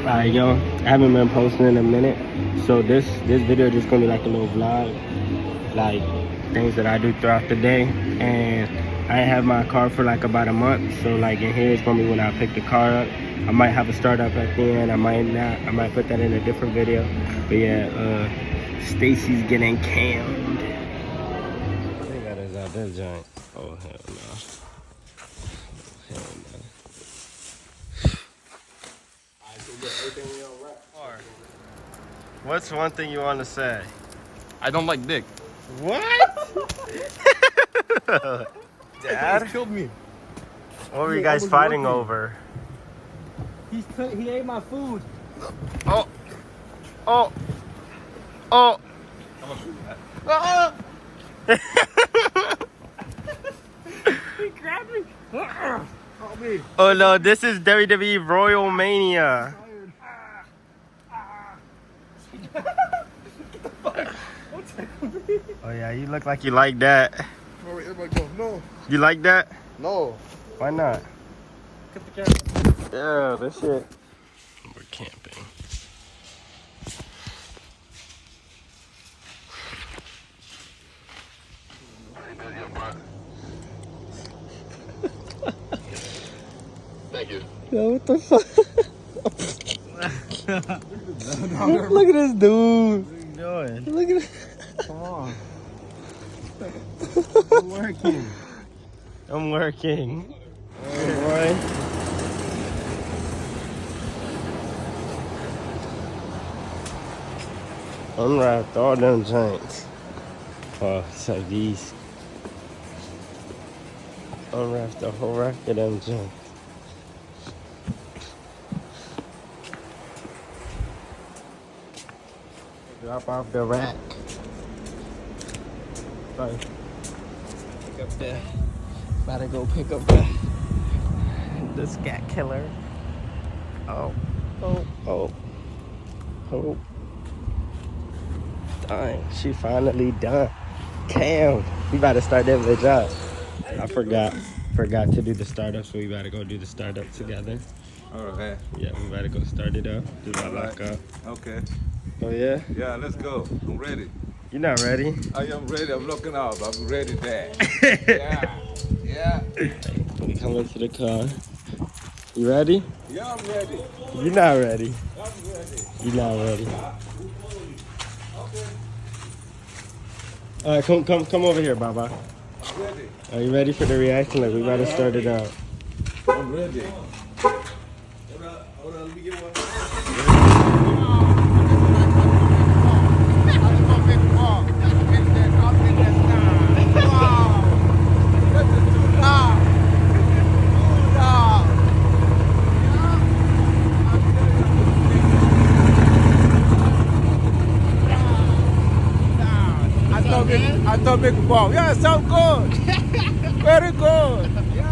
Alright, yo, I haven't been posting in a minute, so this video just gonna be like a little vlog, like things that I do throughout the day. And I ain't have my car for like about a month, so like in here it's gonna be when I pick the car up. I might have a startup at the end, I might not, I might put that in a different video. But yeah, Stacy's getting cammed. I think that is out that joint. Oh hell no. Hell no. What's one thing you want to say? I don't like dick. What? Dad? Killed me. What were you guys fighting over? He ate my food. Oh. Oh. Oh. I'm gonna shoot that. Oh. He grabbed me. Help me. Oh no, this is WWE Royal Mania. Oh yeah, you look like you like that. Everybody go, no. You like that? No. Why not? Cut the camera. Yeah, this shit. We're camping. Thank you. Yo, what the fuck? Look at this dude. What are you doing? Look at this. Come on. I'm working. I'm working. Hey, boy. Unwrapped all them joints. Oh, so these. Unwrapped the whole rack of them joints. Drop off the rack. Sorry. Pick up the. About to go pick up the scat killer. Oh. Oh. Oh. Oh. Dang, she finally done. Cam, we about to start that bitch up. I forgot to do the startup, so we gotta go do the startup together. Alright. Yeah, we gotta go start it up. Do my lock up. Okay. Oh yeah? Yeah, let's go. I'm ready. You not ready? I am ready. I'm looking out. I'm ready there. Yeah. Yeah. We come into the car. You ready? Yeah, I'm ready. You not ready. I'm ready. You not ready. Okay. All right, come over here, Baba. I'm ready. Are you ready for the reaction? Like we about to start it out. I'm ready. Hold on, let me get one. I thought big ball. Yeah, sound good. Very good. Yeah.